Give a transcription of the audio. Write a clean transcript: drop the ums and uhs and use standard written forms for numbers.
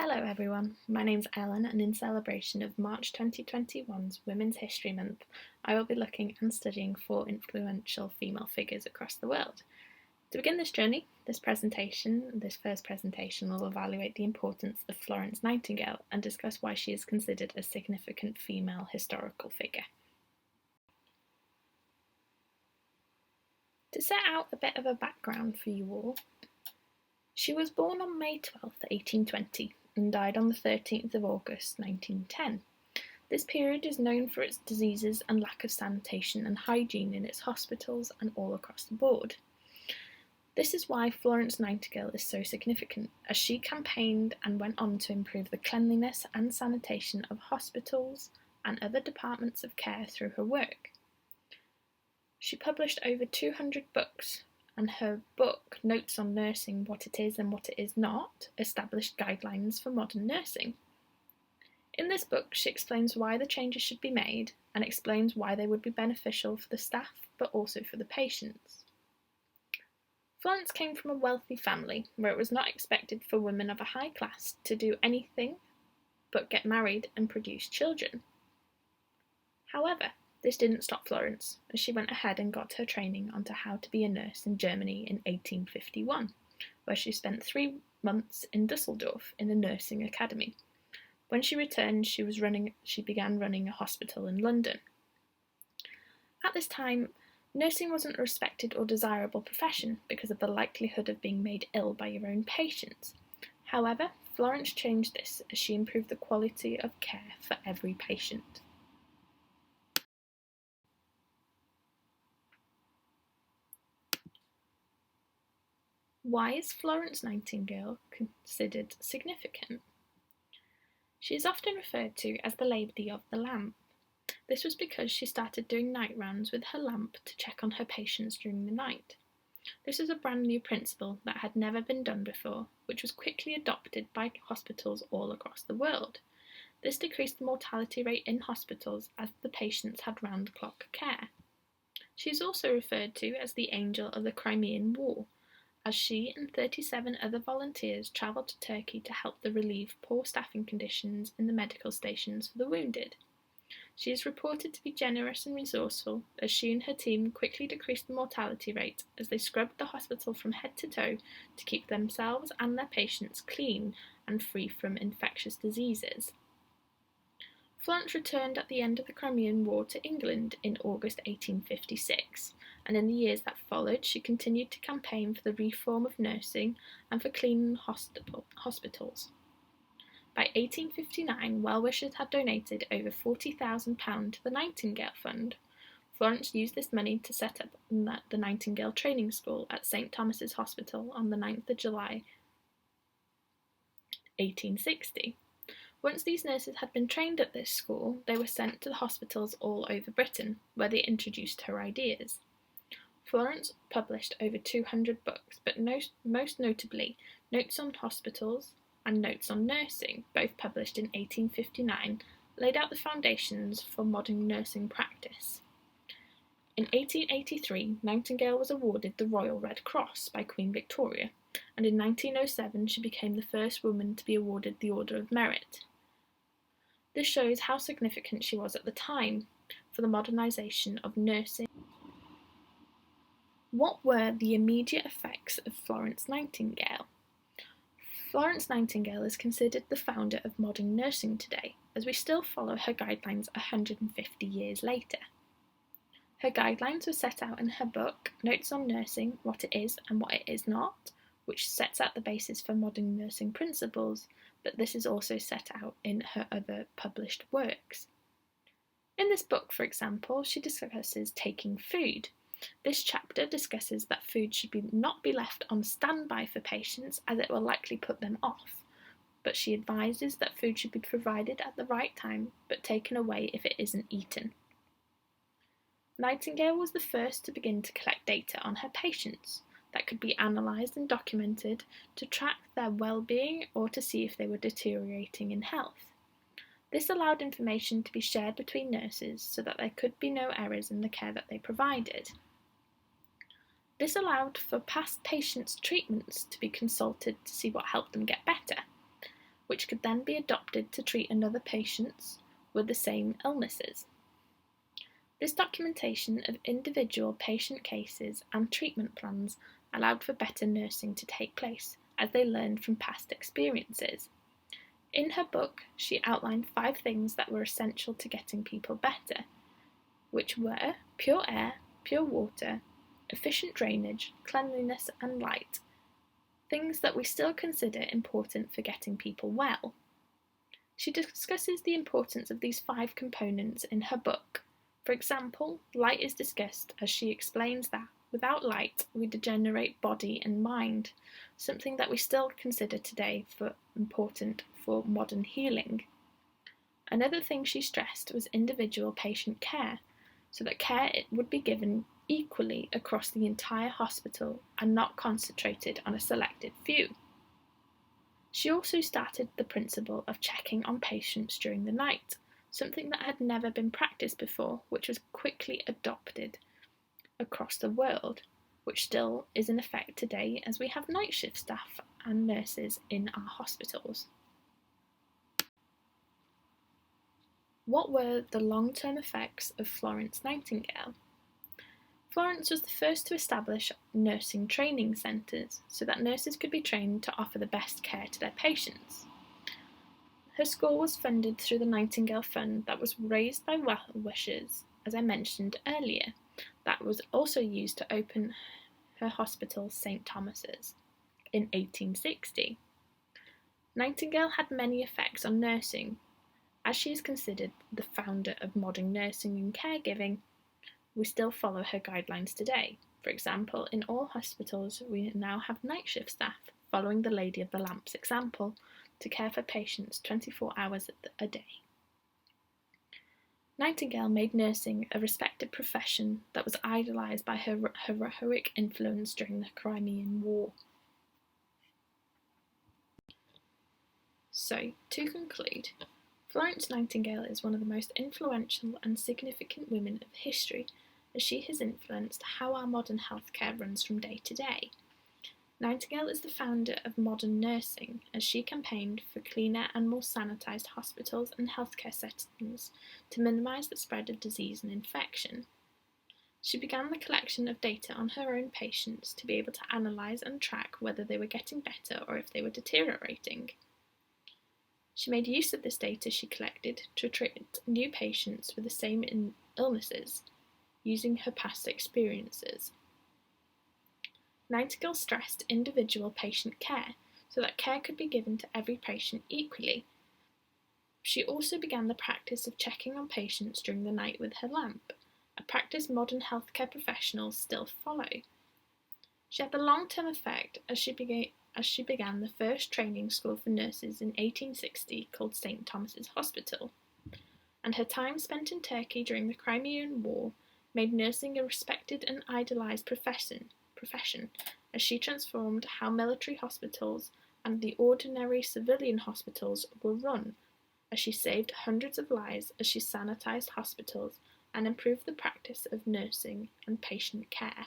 Hello everyone, my name's Ellen and in celebration of March 2021's Women's History Month, I will be looking and studying 4 influential female figures across the world. To begin this journey, this first presentation will evaluate the importance of Florence Nightingale and discuss why she is considered a significant female historical figure. To set out a bit of a background for you all, she was born on May 12, 1820 and died on the 13th of August 1910. This period is known for its diseases and lack of sanitation and hygiene in its hospitals and all across the board. This is why Florence Nightingale is so significant, as she campaigned and went on to improve the cleanliness and sanitation of hospitals and other departments of care through her work. She published over 200 books, and her book, Notes on Nursing, What It Is and What It Is Not, established guidelines for modern nursing. In this book, she explains why the changes should be made and explains why they would be beneficial for the staff but also for the patients. Florence came from a wealthy family where it was not expected for women of a high class to do anything but get married and produce children. However, this didn't stop Florence, as she went ahead and got her training onto how to be a nurse in Germany in 1851, where she spent 3 months in Dusseldorf in a nursing academy. When she returned, she began running a hospital in London. At this time, nursing wasn't a respected or desirable profession because of the likelihood of being made ill by your own patients. However, Florence changed this as she improved the quality of care for every patient. Why is Florence Nightingale considered significant? She is often referred to as the Lady of the Lamp. This was because she started doing night rounds with her lamp to check on her patients during the night. This was a brand new principle that had never been done before, which was quickly adopted by hospitals all across the world. This decreased the mortality rate in hospitals as the patients had round-the-clock care. She is also referred to as the Angel of the Crimean War, as she and 37 other volunteers travelled to Turkey to help relieve poor staffing conditions in the medical stations for the wounded. She is reported to be generous and resourceful, as she and her team quickly decreased the mortality rate as they scrubbed the hospital from head to toe to keep themselves and their patients clean and free from infectious diseases. Florence returned at the end of the Crimean War to England in August 1856, and in the years that followed she continued to campaign for the reform of nursing and for clean hospitals. By 1859, well-wishers had donated over £40,000 to the Nightingale Fund. Florence used this money to set up the Nightingale Training School at St Thomas's Hospital on the 9th of July 1860. Once these nurses had been trained at this school, they were sent to the hospitals all over Britain, where they introduced her ideas. Florence published over 200 books, but most notably Notes on Hospitals and Notes on Nursing, both published in 1859, laid out the foundations for modern nursing practice. In 1883, Nightingale was awarded the Royal Red Cross by Queen Victoria, and in 1907 she became the first woman to be awarded the Order of Merit. This shows how significant she was at the time for the modernisation of nursing. What were the immediate effects of Florence Nightingale? Florence Nightingale is considered the founder of modern nursing today, as we still follow her guidelines 150 years later. Her guidelines were set out in her book, Notes on Nursing, What It Is and What It Is Not, which sets out the basis for modern nursing principles, but this is also set out in her other published works. In this book, for example, she discusses taking food. This chapter discusses that food should not be left on standby for patients, as it will likely put them off, but she advises that food should be provided at the right time, but taken away if it isn't eaten. Nightingale was the first to begin to collect data on her patients that could be analysed and documented to track their well-being or to see if they were deteriorating in health. This allowed information to be shared between nurses so that there could be no errors in the care that they provided. This allowed for past patients' treatments to be consulted to see what helped them get better. which could then be adopted to treat another patients with the same illnesses. This documentation of individual patient cases and treatment plans allowed for better nursing to take place as they learned from past experiences. In her book, she outlined 5 things that were essential to getting people better, which were pure air, pure water, efficient drainage, cleanliness and light, things that we still consider important for getting people well. She discusses the importance of these 5 components in her book. For example, light is discussed as she explains that without light we degenerate body and mind, something that we still consider today important for modern healing. Another thing she stressed was individual patient care, so that care would be given equally across the entire hospital and not concentrated on a selected few. She also started the principle of checking on patients during the night, something that had never been practiced before, which was quickly adopted across the world, which still is in effect today as we have night shift staff and nurses in our hospitals. What were the long-term effects of Florence Nightingale? Florence was the first to establish nursing training centres so that nurses could be trained to offer the best care to their patients. Her school was funded through the Nightingale Fund that was raised by well-wishers, as I mentioned earlier, that was also used to open her hospital, St Thomas's, in 1860. Nightingale had many effects on nursing. As she is considered the founder of modern nursing and caregiving, we still follow her guidelines today. For example, in all hospitals we now have night shift staff, following the Lady of the Lamps example, to care for patients 24 hours a day. Nightingale made nursing a respected profession that was idolised by her heroic influence during the Crimean War. So, to conclude, Florence Nightingale is one of the most influential and significant women of history, as she has influenced how our modern healthcare runs from day to day. Nightingale is the founder of modern nursing, as she campaigned for cleaner and more sanitised hospitals and healthcare settings to minimise the spread of disease and infection. She began the collection of data on her own patients to be able to analyse and track whether they were getting better or if they were deteriorating. She made use of this data she collected to treat new patients with the same illnesses, using her past experiences. Nightingale stressed individual patient care so that care could be given to every patient equally. She also began the practice of checking on patients during the night with her lamp, a practice modern healthcare professionals still follow. She had the long-term effect as she began the first training school for nurses in 1860 called St Thomas's Hospital, and her time spent in Turkey during the Crimean War made nursing a respected and idolised profession, as she transformed how military hospitals and the ordinary civilian hospitals were run, as she saved hundreds of lives as she sanitised hospitals and improved the practice of nursing and patient care.